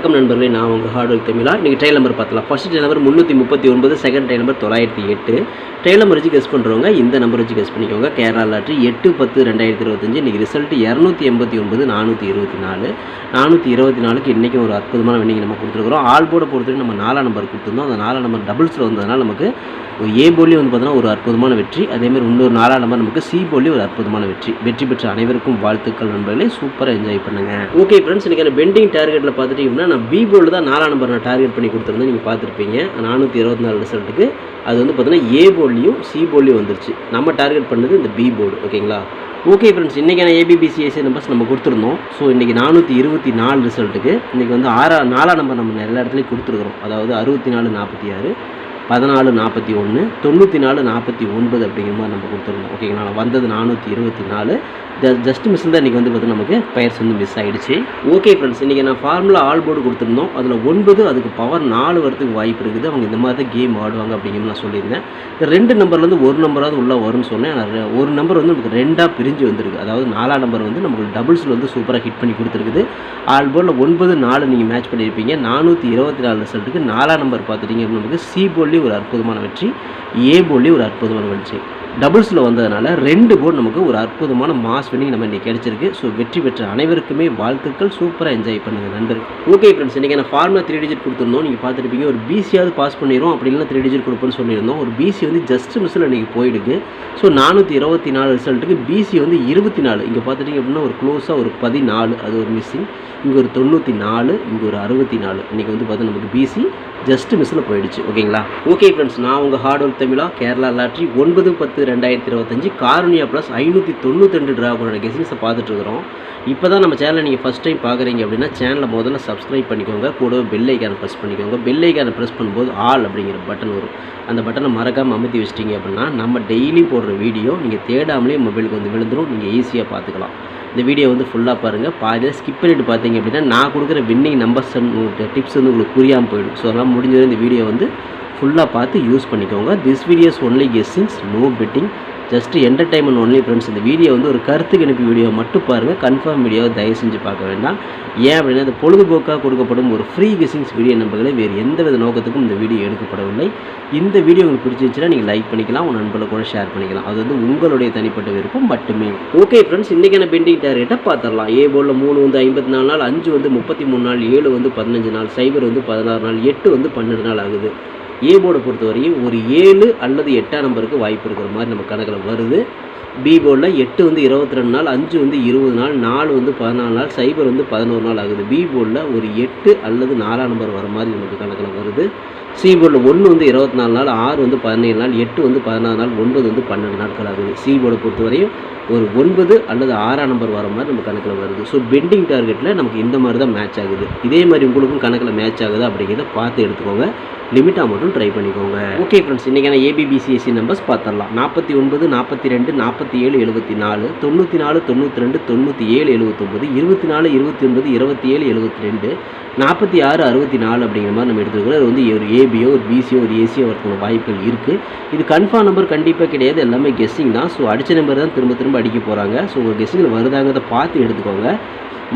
வணக்கம் நண்பர்களே, நான் உங்கள் ஹார்ட் ஒர்க் தமிழா. இன்றைக்கி ட்ரையல் நம்பர் பார்த்தலாம். First trial number 339, second trial number 908. Trial number வச்சு கெஸ் பண்ணுறவங்க இந்த நம்பர் வச்சு கெஸ் பண்ணிக்கோங்க. கேரளா லாட்ரி 8/10/2025. இன்றைக்கி ரிசல்ட் 289, 424. 424க்கு இன்றைக்கும் ஒரு அற்புதமான வின்னிங் நம்ம கொடுத்துருக்குறோம். ஆல் போர்டை பொறுத்தவரைக்கும் நம்ம 4 நம்பர் கொடுத்துருந்தோம். அந்த 4 நம்பர் டபுள்ஸில் வந்ததுனால நமக்கு ஏ போர்ட்லேயும் பார்த்தோன்னா ஒரு அற்புதமான வெற்றி. அதேமாதிரி இன்னொரு 4 நம்பர் நமக்கு சி போர்ட்லேயும் ஒரு அற்புதமான வெற்றி பெற்ற அனைவருக்கும் வாழ்த்துக்கள் நண்பர்களே. சூப்பராக என்ஜாய் பண்ணுங்கள். ஓகே ஃப்ரெண்ட்ஸ், இன்றைக்கி பெண்டிங் டார்கெட்டில் பார்த்துட்டிங்கன்னா நான் பி போர்டில் தான் 4 நம்பர் நான் டார்கெட் பண்ணி கொடுத்துருந்தேன். நீங்கள் பார்த்துருப்பீங்க 424 ரிசல்ட்டுக்கு. அது பார்த்தீங்கன்னா ஏ போர்ட்லேயும் சி போர்ட்லேயும் வந்துருச்சு. நம்ம டார்கெட் பண்ணது இந்த பி போர்டு. ஓகேங்களா? ஓகே ஃப்ரெண்ட்ஸ், இன்றைக்கான ஏபிபிசிஎஸ்சி நம்பர்ஸ் நம்ம கொடுத்துருந்தோம். ஸோ இன்றைக்கி 424 ரிசல்ட்டுக்கு இன்றைக்கி 4 நம்பர் நம்ம எல்லா இடத்துலையும் கொடுத்துருக்குறோம். அதாவது 64, 46, 14, 41, 94, 49 அப்படிங்கிற மாதிரி நம்ம கொடுத்துருந்தோம். ஓகேங்களா? வந்தது 424. ஜஸ்ட் மிஸ் தான் இன்றைக்கி பார்த்தீங்கன்னா நமக்கு பெயர்ஸ் மிஸ் ஆகிடுச்சு. ஓகே ஃப்ரெண்ட்ஸ், இன்றைக்கி நான் ஃபார்முலா ஆல் போர்டு கொடுத்துருந்தோம். அதில் 9 அதுக்கு பவர் 4 வரதுக்கு வாய்ப்பு இருக்குது. அவங்க இந்த மாதிரி தான் கேம் ஆடுவாங்க அப்படிங்கிற நான் சொல்லியிருந்தேன். இந்த 2 நம்பர்லேருந்து ஒரு நம்பராவது உள்ளே வரும்னு சொன்னேன். ஆனால் ஒரு நம்பர் நமக்கு 2ஆக பிரிஞ்சு வந்திருக்கு. அதாவது 4 நம்பர் நமக்கு டபுள்ஸில் சூப்பராக ஹிட் பண்ணி கொடுத்துருக்குது. ஆல் போர்டில் 9, 4 நீங்கள் மேட்ச் பண்ணியிருப்பீங்க. 424 ரிசல்ட்டுக்கு 4 நம்பர் பார்த்துட்டிங்க அப்படின்னா நமக்கு சி போர்ட்லேயும் ஒரு அற்புதமான வெற்றி, ஏ போர்ட்லேயும் ஒரு அற்புதமான வெற்றி. டபுள்ஸில் வந்ததுனால 2 போர்டு நமக்கு ஒரு அற்புதமான மாஸ் வின்னிங் நம்ம இன்றைக்கி கிடச்சிருக்கு. ஸோ வெற்றி பெற்ற அனைவருக்குமே வாழ்த்துக்கள். சூப்பராக என்ஜாய் பண்ணுங்கள் நண்பர்கள். ஓகே ஃப்ரெண்ட்ஸ், இன்றைக்கி நான் ஃபார்முலா 3 டிஜிட் கொடுத்துருந்தோம். நீங்கள் பார்த்துருப்பீங்க. ஒரு பிசியாவது பாஸ் பண்ணிடும், அப்படி இல்லைனா 3 டிஜிட் கொடுப்போன்னு சொல்லியிருந்தோம். ஒரு பிசி ஜஸ்ட் மிஸ்ஸில் இன்றைக்கி போயிடுது. ஸோ 424 ரிசல்ட்டுக்கு பிசி 24. இங்கே பார்த்துட்டிங்க அப்படின்னா ஒரு க்ளோஸாக ஒரு 14, அது ஒரு மிஸ்ஸிங். இங்கே ஒரு 94, இங்கே ஒரு 64. இன்றைக்கி பார்த்தா நமக்கு பிசி ஜஸ்ட் மிஸ்ஸில் போயிடுச்சு. ஓகேங்களா? ஓகே ஃப்ரெண்ட்ஸ், நான் உங்கள் ஹார்ட் ஒர்க் தமிழா. Kerala lottery 9/10/2025 cornea plus 592 ட்ராவோட கெஸிங்ஸை பார்த்துட்ருக்குறோம். இப்போ தான் நம்ம சேனலை நீங்கள் ஃபஸ்ட் டைம் பார்க்குறீங்க அப்படின்னா சேனலை முதல்ல சப்ஸ்கிரைப் பண்ணிக்கோங்க. கூடவே பெல் ஐக்கானை ப்ரெஸ் பண்ணிக்கோங்க. பெல் ஐக்கானை ப்ரெஸ் பண்ணும்போது ஆல் அப்படிங்கிற பட்டன் வரும். அந்த பட்டனை மறக்காமல் அமுத்தி வச்சிட்டிங்க அப்படின்னா நம்ம டெய்லி போடுற வீடியோ நீங்கள் தேடாமலே மொபைலுக்கு விழுந்துடும். நீங்கள் ஈஸியாக பார்த்துக்கலாம். இந்த வீடியோ ஃபுல்லாக பாருங்கள். பாதியில் ஸ்கிப் பண்ணிட்டு பார்த்தீங்க அப்படின்னா நான் கொடுக்குற வின்னிங் நம்பர்ஸ் டிப்ஸ் உங்களுக்கு புரியாமல் போயிடும். ஸோ அதெல்லாம் முடிஞ்சது இந்த வீடியோ ஃபுல்லாக பார்த்து யூஸ் பண்ணிக்கோங்க. This videos only guessings, no betting, just entertainment only friends. இந்த வீடியோ ஒரு கருத்துக்கு அனுப்பி வீடியோ மட்டும் பாருங்கள். கன்ஃபார்ம் வீடியோவை தயவு செஞ்சு பார்க்க வேண்டாம். ஏன் அப்படின்னா இந்த பொழுதுபோக்காக கொடுக்கப்படும் ஒரு ஃப்ரீ கெஸ்ஸிங்ஸ் வீடியோ நம்பர்களை வேறு எந்த வித நோக்கத்துக்கும் இந்த வீடியோ எடுக்கப்படவில்லை. இந்த வீடியோ உங்களுக்கு பிடிச்சிருந்துச்சுன்னா நீங்கள் லைக் பண்ணிக்கலாம், உங்கள் நண்பர்களை கூட ஷேர் பண்ணிக்கலாம். அது உங்களுடைய தனிப்பட்ட விருப்பம் மட்டுமே. ஓகே ஃப்ரெண்ட்ஸ், இன்றைக்கான பெண்டிங் டார்கெட்டை பார்த்துடலாம். ஏ போர்டில் 3 54 நாள், 5 33 நாள், 7 15 நாள், 0 16 நாள், 8 12 நாள் ஆகுது. ஏ போர்டை பொறுத்தவரையும் ஒரு 7 அல்லது 8ஆம் நம்பருக்கு வாய்ப்பு இருக்கிற மாதிரி நம்ம கணக்கில் வருது. பி போர்டில் 8 22 நாள், 5 20 நாள், 4 14 நாள், 0 11 நாள் ஆகுது. பி போர்டில் ஒரு 8 அல்லது 4ஆம் நம்பர் வர மாதிரி நமக்கு கணக்கில் வருது. சி போர்டில் 1 24 நாள், 6 17 நாள், 8 16 நாள், 9 12 நாட்கள் ஆகுது. சி போர்டை பொறுத்தவரையும் ஒரு 9 அல்லது 6ஆம் நம்பர் வர மாதிரி நம்ம கணக்கில் வருது. ஸோ பெண்டிங் டார்கெட்டில் நமக்கு இந்த மாதிரி தான் மேட்ச் ஆகுது. இதே மாதிரி உங்களுக்கும் கணக்கில் மேட்ச் ஆகுது அப்படிங்கிறத பார்த்து எடுத்துக்கோங்க. லிமிட்டாக மட்டும் ட்ரை பண்ணிக்கோங்க. ஓகே ஃப்ரெண்ட்ஸ், இன்றைக்கான ஏபிபிசிஎஸ்சி நம்பர்ஸ் பார்த்துடலாம். 49, 42, 47, 74, 94, 92, 97, 79, 24, 29, 27, 72, 46, 64 அப்படிங்கிற மாதிரி நம்ம எடுத்துக்கிறோம். அது ஒரு ஏபியோ ஒரு பிசியோ ஒரு ஏசியோ வரதுக்கான வாய்ப்புகள் இருக்குது. இது கன்ஃபார்ம் நம்பர் கண்டிப்பாக கிடையாது. எல்லாமே கெஸ்ஸிங் தான். ஸோ அடித்த நம்பர் தான் திரும்ப அடிக்க போகிறாங்க. ஸோ உங்கள் கெஸ்ஸிங்கில் வருதாங்கிறத பார்த்து எடுத்துக்கோங்க.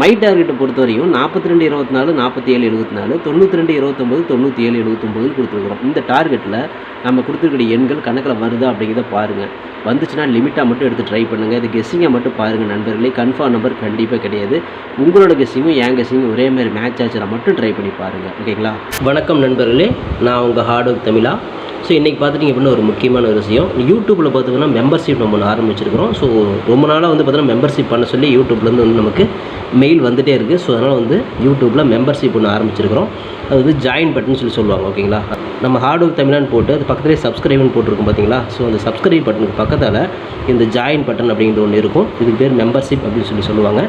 மை டார்கெட்டை பொறுத்தவரையும் 42 24, 47 74, 92 29, 97 79 கொடுத்துருக்குறோம். இந்த டார்கெட்டில் நம்ம கொடுத்துருக்கிற எண்கள் கணக்கில் வருதா அப்படிங்கிறத பாருங்கள். வந்துச்சுன்னா லிமிட்டாக மட்டும் எடுத்து ட்ரை பண்ணுங்கள். இது கெஸ்ஸிங்கை மட்டும் பாருங்கள் நண்பர்களே. கன்ஃபார்ம் நம்பர் கண்டிப்பாக கிடையாது. உங்களோட கெஸ்ஸிங்கும் என் கெஸ்ஸிங்கும் ஒரே மாதிரி மேட்ச் ஆச்சுன்னா மட்டும் ட்ரை பண்ணி பாருங்கள். ஓகேங்களா? வணக்கம் நண்பர்களே, நான் உங்கள் ஹார்ட் ஒர்க் தமிழா. ஸோ இன்றைக்கி பார்த்துட்டிங்க அப்படின்னா ஒரு முக்கியமான ஒரு விஷயம். யூடியூப்பில் பார்த்திங்கன்னா மெம்பர்ஷிப் நம்ம ஆரம்பிச்சிருக்கிறோம். ஸோ ரொம்ப நாளாக பார்த்தீங்கன்னா மெம்பர்ஷிப் பண்ண சொல்லி யூடியூப்லேருந்து நமக்கு மெயில் வந்துகிட்டே இருக்குது. ஸோ அதனால் யூடியூப்பில் மெம்பர்ஷிப் ஒன்று ஆரம்பிச்சிருக்கிறோம். அது ஜாயின் பட்டன் சொல்லி சொல்லுவாங்க. ஓகேங்களா? நம்ம ஹார்ட் ஒர்க் தமிழான்னு போட்டு அது பக்கத்துலேயே சப்ஸ்கிரைப்னு போட்டிருக்கோம் பார்த்தீங்களா? ஸோ அந்த சப்ஸ்கிரைப் பட்டனுக்கு பக்கத்தில் இந்த ஜாயின் பட்டன் அப்படிங்கிற ஒன்று இருக்கும். இதுக்கு பேர் மெம்பர்ஷிப் அப்படின்னு சொல்லுவாங்க.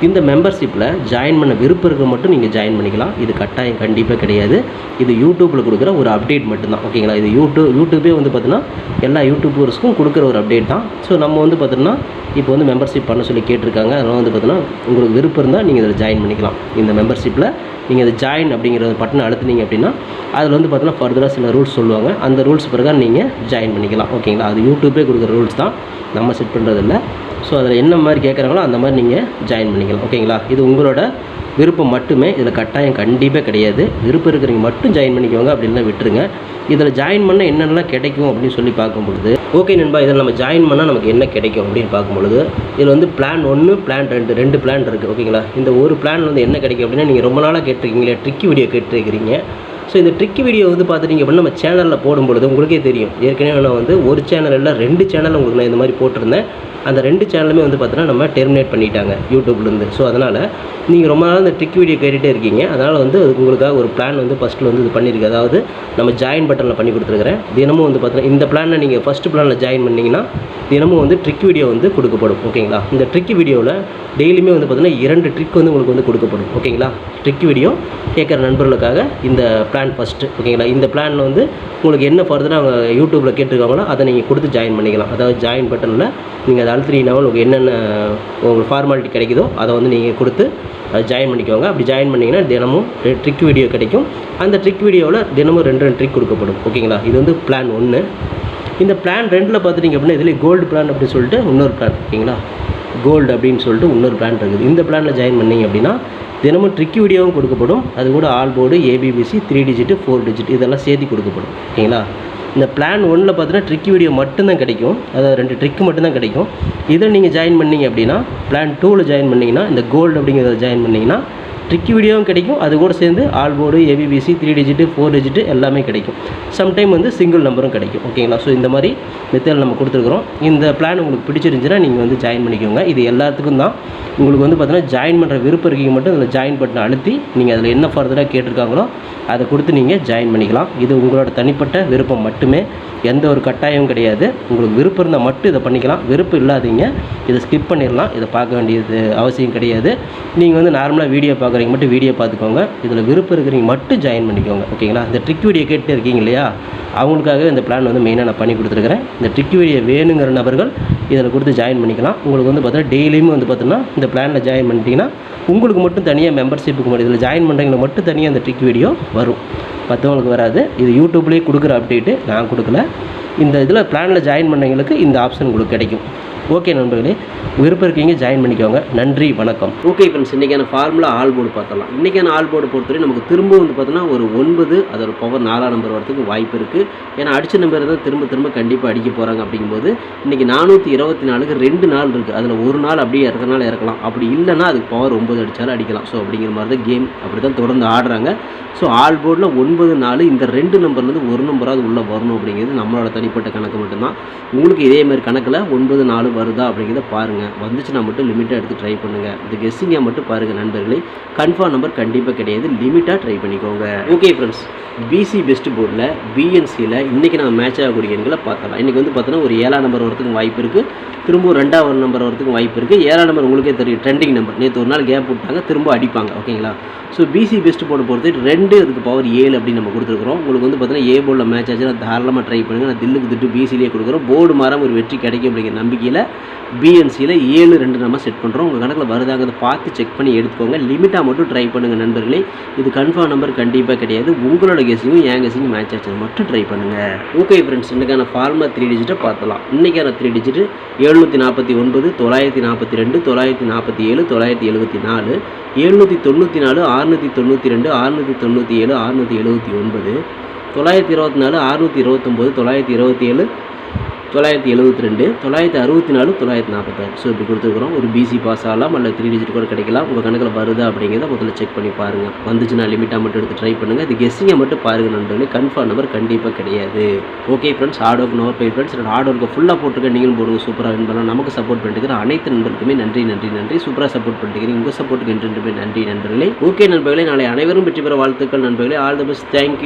இந்த மெம்பர்ஷிப்பில் ஜாயின் பண்ண விருப்பம் இருக்க மட்டும் நீங்கள் ஜாயின் பண்ணிக்கலாம். இது கட்டாயம் கண்டிப்பாக கிடையாது. இது யூடியூப்பில் கொடுக்குற ஒரு அப்டேட் மட்டும்தான். ஓகேங்களா? இது யூடியூபே பார்த்தீங்கன்னா எல்லா யூடியூபர்ஸ்க்கும் கொடுக்குற ஒரு அப்டேட் தான். ஸோ நம்ம பார்த்தீங்கன்னா இப்போ மெம்பர்ஷிப் பண்ண சொல்லி கேட்டிருக்காங்க. அதனால் பார்த்தீங்கன்னா உங்களுக்கு விருப்பம் இருந்தால் நீங்கள் இதில் ஜாயின் பண்ணிக்கலாம். இந்த மெம்பர்ஷிப்பில் நீங்கள் அதை ஜாயின் அப்படிங்கிற பட்டனை அழுத்துனீங்க அப்படின்னா அதில் பார்த்தீங்கன்னா ஃபர்தராக சில ரூல்ஸ் சொல்லுவாங்க. அந்த ரூல்ஸ் பிறகு நீங்கள் ஜாயின் பண்ணிக்கலாம். ஓகேங்களா? அது யூடியூபே கொடுக்குற ரூல்ஸ் தான், நம்ம செட் பண்ணுறதில்ல. ஸோ அதில் என்ன மாதிரி கேட்குறாங்களோ அந்த மாதிரி நீங்கள் ஜாயின் பண்ணிக்கலாம். ஓகேங்களா? இது உங்களோட விருப்பம் மட்டுமே, இதில் கட்டாயம் கண்டிப்பாக கிடையாது. விருப்பம் இருக்கிறவங்க மட்டும் ஜாயின் பண்ணிக்கோங்க, அப்படின்னா விட்டுருங்க. இதில் ஜாயின் பண்ணால் என்னென்னலாம் கிடைக்கும் அப்படின்னு சொல்லி பார்க்கும்பொழுது, ஓகே நண்பா, இதில் நம்ம ஜாயின் பண்ணால் நமக்கு என்ன கிடைக்கும் அப்படின்னு பார்க்கும்பொழுது, இதில் வந்து பிளான் 1 பிளான் 2 பிளான் இருக்குது. ஓகேங்களா? இந்த ஒரு பிளான் வந்து என்ன கிடைக்கும் அப்படின்னா, நீங்கள் ரொம்ப நாளாக கேட்டிருக்கீங்களே, ட்ரிக்கி வீடியோ கேட்டிருக்கிறீங்க. ஸோ இந்த ட்ரிக்கி வீடியோ வந்து பார்த்துட்டிங்க அப்படின்னா நம்ம சேனலில் போடும்பொழுது உங்களுக்கே தெரியும். ஏற்கனவே நான் வந்து ஒரு சேனல் இல்லை 2 சேனல் உங்களுக்கு நான் இந்த மாதிரி போட்டிருந்தேன். அந்த 2 சேனலுமே வந்து பார்த்தீங்கன்னா நம்ம டெர்மினேட் பண்ணிட்டாங்க யூடியூப்லேருந்து. ஸோ அதனால் நீங்கள் ரொம்ப நாள் இந்த ட்ரிக் வீடியோ கேட்டுகிட்டே இருக்கீங்க. அதனால் வந்து உங்களுக்காக ஒரு பிளான் வந்து ஃபஸ்ட்டில் வந்து இது பண்ணியிருக்கு. அதாவது நம்ம ஜாயின் பட்டனில் பண்ணி கொடுத்துருக்குறேன். தினமும் வந்து பார்த்தீங்கன்னா இந்த பிளானில் நீங்கள் ஃபஸ்ட்டு பிளானில் ஜாயின் பண்ணிங்கன்னா தினமும் வந்து ட்ரிக் வீடியோ வந்து கொடுக்கப்படும். ஓகேங்களா? இந்த ட்ரிக் வீடியோவில் டெய்லியுமே வந்து பார்த்தீங்கன்னா 2 ட்ரிக் வந்து உங்களுக்கு வந்து கொடுக்கப்படும். ஓகேங்களா? ட்ரிக் வீடியோ கேட்குற நண்பர்களுக்காக இந்த பிளான் ஃபஸ்ட்டு. ஓகேங்களா? இந்த பிளானில் வந்து உங்களுக்கு என்ன ஃபர்தராக அவங்க யூடியூப்பில் கேட்டிருக்காங்களோ அதை நீங்கள் கொடுத்து ஜாயின் பண்ணிக்கலாம். அதாவது ஜாயின் பட்டனில் நீங்கள் அதை அழுத்தினீங்கன்னா உங்களுக்கு என்னென்ன உங்களுக்கு ஃபார்மாலிட்டி கிடைக்குதோ அதை வந்து நீங்கள் கொடுத்து அதை ஜாயின் பண்ணிக்கோங்க. அப்படி ஜாயின் பண்ணிங்கன்னா தினமும் ட்ரிக் வீடியோ கிடைக்கும். அந்த ட்ரிக் வீடியோவில் தினமும் 2 ட்ரிக் கொடுக்கப்படும். ஓகேங்களா? இது வந்து பிளான் 1. இந்த பிளான் 2ல் பார்த்துட்டிங்க அப்படின்னா இதில் கோல்டு பிளான் அப்படின்னு சொல்லிட்டு இன்னொரு பிளான். ஓகேங்களா? கோல்டு அப்படின்னு சொல்லிட்டு இன்னொரு பிளான் இருக்குது. இந்த பிளானில் ஜாயின் பண்ணிங்க அப்படின்னா தினமும் ட்ரிக் வீடியோவும் கொடுக்கப்படும். அது கூட all board, ABBC, 3 digit 4 digit இதெல்லாம் சேர்த்து கொடுக்கப்படும். ஓகேங்களா? இந்த பிளான் 1ல் பார்த்தீங்கன்னா ட்ரிக் வீடியோ மட்டும்தான் கிடைக்கும். அதாவது 2 ட்ரிக்கு மட்டும்தான் கிடைக்கும். இதில் நீங்கள் ஜாயின் பண்ணிங்க அப்படின்னா பிளான் 2ல் ஜாயின் பண்ணிங்கன்னா இந்த கோல்டு அப்படிங்கிறத ஜாயின் பண்ணிங்கன்னா ட்ரிக் வீடியோவும் கிடைக்கும். அது கூட சேர்ந்து all board, ABBC, 3 digit 4 digit எல்லாமே கிடைக்கும். சம்டைம் வந்து சிங்கிள் நம்பரும் கிடைக்கும். ஓகேங்களா? ஸோ இந்த மாதிரி மெத்தட் நம்ம கொடுத்துருக்குறோம். இந்த பிளான் உங்களுக்கு பிடிச்சிருந்துச்சுன்னா நீங்கள் வந்து ஜாயின் பண்ணிக்கோங்க. இது எல்லாத்துக்கும் தான். உங்களுக்கு வந்து பார்த்தீங்கன்னா ஜாயின் பண்ணுற விருப்பம் இருக்கீங்க மட்டும் அதில் ஜாயின் பட்டனை அழுத்தி நீங்கள் அதில் என்ன ஃபர்தராக கேட்டிருக்காங்களோ அதை கொடுத்து நீங்கள் ஜாயின் பண்ணிக்கலாம். இது உங்களோட தனிப்பட்ட விருப்பம் மட்டுமே, எந்த ஒரு கட்டாயமும் கிடையாது. உங்களுக்கு விருப்பம் இருந்தால் மட்டும் இதை பண்ணிக்கலாம். விருப்பம் இல்லாதீங்க இதை ஸ்கிப் பண்ணிடலாம். இதை பார்க்க வேண்டியது அவசியம் கிடையாது. நீங்கள் வந்து நார்மலாக வீடியோ பார்க்குறீங்க மட்டும் வீடியோ பார்த்துக்கோங்க. இதில் விருப்பம் இருக்கிறீங்க மட்டும் ஜாயின் பண்ணிக்கோங்க. ஓகேங்களா? இந்த ட்ரிக் வீடியோ கேட்டு இருக்கீங்க இல்லையா, அவங்களுக்காகவே இந்த பிளான் வந்து மெயினாக நான் பண்ணி கொடுத்துருக்குறேன். இந்த ட்ரிக் வீடியோ வேணுங்கிற நபர்கள் இதில் கொடுத்து ஜாயின் பண்ணிக்கலாம். உங்களுக்கு வந்து பார்த்தீங்கன்னா டெய்லியுமே வந்து பார்த்தீங்கன்னா இந்த பிளானில் ஜாயின் பண்ணிட்டீங்கன்னா உங்களுக்கு மட்டும் தனியாக மெம்பர்ஷிப்புக்கு மட்டும் இதில் ஜாயின் பண்ணுறவங்களுக்கு மட்டும் தனியாக அந்த ட்ரிக் வீடியோ வரும், மற்றவங்களுக்கு வராது. இது யூடியூப்லேயே கொடுக்குற அப்டேட்டு, நான் கொடுக்கல. இந்த இதில் பிளானில் ஜாயின் பண்ணவங்களுக்கு இந்த ஆப்ஷன் உங்களுக்கு கிடைக்கும். ஓகே நண்பர்களே, விருப்பம் இருக்கீங்க ஜாயின் பண்ணிக்கோங்க. நன்றி, வணக்கம். ஓகே ஃப்ரெண்ட்ஸ், இன்றைக்கான ஃபார்முலா ஆல் போர்டு பார்த்தலாம். இன்றைக்கான ஆல் போர்டு பொறுத்தவரை நமக்கு திரும்ப வந்து பார்த்தோன்னா ஒரு 9 அதோட பவர் 4ஆம் நம்பர் வரதுக்கு வாய்ப்பு இருக்குது. ஏன்னா அடித்த நம்பர் தான் திரும்ப கண்டிப்பாக அடிக்க போகிறாங்க. அப்படிங்கும்போது இன்றைக்கி 424க்கு 2 நாள் இருக்குது. அதில் ஒரு நாள் அப்படியே இறக்கனால இறக்கலாம். அப்படி இல்லைன்னா அதுக்கு பவர் 9 அடித்தாலும் அடிக்கலாம். ஸோ அப்படிங்கிற மாதிரி தான் கேம் அப்படி தான் தொடர்ந்து ஆடுறாங்க. ஸோ ஆல் போர்டில் 9 4 இந்த 2 நம்பர்லேருந்து ஒரு நம்பராவது உள்ளே வரணும் அப்படிங்கிறது நம்மளோட தனிப்பட்ட கணக்கு மட்டும்தான். உங்களுக்கு இதே மாதிரி கணக்கில் 9 4 வருதா அப்படிங்கிறத பாருங்கள். வந்துச்சுன்னா மட்டும் லிமிட்டாக எடுத்து ட்ரை பண்ணுங்கள். இது கெஸ்ஸிங்காக மட்டும் பாருங்கள் நண்பர்களே. கன்ஃபார்ம் நம்பர் கண்டிப்பாக கிடையாது. லிமிட்டாக ட்ரை பண்ணிக்கோங்க. ஓகே ஃப்ரெண்ட்ஸ், பிசி பெஸ்ட் போர்டில் பிஎன்சியில் இன்றைக்கி நம்ம மேட்ச் ஆகக்கூடிய எண்களை பார்த்தலாம். இன்றைக்கி வந்து பார்த்தோன்னா ஒரு 7ஆம் நம்பர் வரதுக்கு வாய்ப்பு இருக்குது. திரும்ப 2ஆவது நம்பர் வரதுக்கு வாய்ப்பு இருக்குது. 7ஆம் நம்பர் உங்களுக்கே தெரியும், ட்ரெண்டிங் நம்பர். நேற்று ஒரு நாள் கேப் விட்டாங்க, திரும்ப அடிப்பாங்க. ஓகேங்களா? ஸோ பிசி பெஸ்ட் போர்டு பொறுத்து 2 அதுக்கு பவர் 7 அப்படின்னு நம்ம கொடுத்துருக்குறோம். உங்களுக்கு வந்து பார்த்தீங்கன்னா ஏ போர்டில் மேட்ச் ஆச்சுன்னா தாராளமாக ட்ரை பண்ணுங்கள். நான் தில்லுக்கு திட்டு பிசிலேயே கொடுக்குறோம். போர்டு மாறாம ஒரு வெற்றி கிடைக்கும் அப்படிங்கிற நம்பிக்கையில் பிஎன்சியில் 7-2 நம்ம செட் பண்ணுறோம். உங்கள் கணக்கில் வருதாங்கிறத பார்த்து செக் பண்ணி எடுத்துக்கோங்க. லிமிட்டாக மட்டும் ட்ரை பண்ணுங்கள் நண்பர்களே. இது கன்ஃபார்ம் நம்பர் கண்டிப்பாக கிடையாது. உங்களோட கெஸிங்கும் என் கெஸிங்கும் மேட்ச் ஆச்சு மட்டும் ட்ரை பண்ணுங்கள். ஓகே ஃப்ரெண்ட்ஸ், இன்றைக்கான ஃபார்முலா 3 டிஜிட்டை பார்த்தலாம். இன்றைக்கான 3 டிஜிட்டு 749 942 947 974 794 692 697 679 924 629 927 972 964 946. ஸோ இப்படி கொடுத்துருக்குறோம். ஒரு பிசி பாஸ் ஆகலாம், அல்ல 3 டிஜிட் கூட கிடைக்கலாம். உங்கள் கணக்கில் வருதா அப்படிங்கிறத முதல்ல செக் பண்ணி பாருங்கள். வந்துச்சுன்னா லிமிட்டாக மட்டும் எடுத்து ட்ரை பண்ணுங்கள். இது கெஸ்ஸிங்கை மட்டும் பாருங்கள் நண்பர்களே. கன்ஃபார்ம் நம்பர் கண்டிப்பாக கிடையாது. Okay friends, hard work nor bye friends. Hard ஒர்க்கை ஃபுல்லாக போட்டுருக்கேன். நீங்களும் போடுங்க. சூப்பராக வின் பண்ணலாம். நமக்கு சப்போர்ட் பண்ணிட்டுக்கிற அனைத்து நண்பர்களுக்குமே நன்றி நன்றி நன்றி. சூப்பராக சப்போர்ட் பண்ணிட்டுக்கிறீங்க. உங்கள் சப்போர்ட்டுக்கு என்று நன்றி நண்பர்களே. ஓகே நண்பர்களே, நாளை அனைவரும் வெற்றி பெற வாழ்த்துக்கள் நண்பர்களே. All the best. தேங்க்யூ.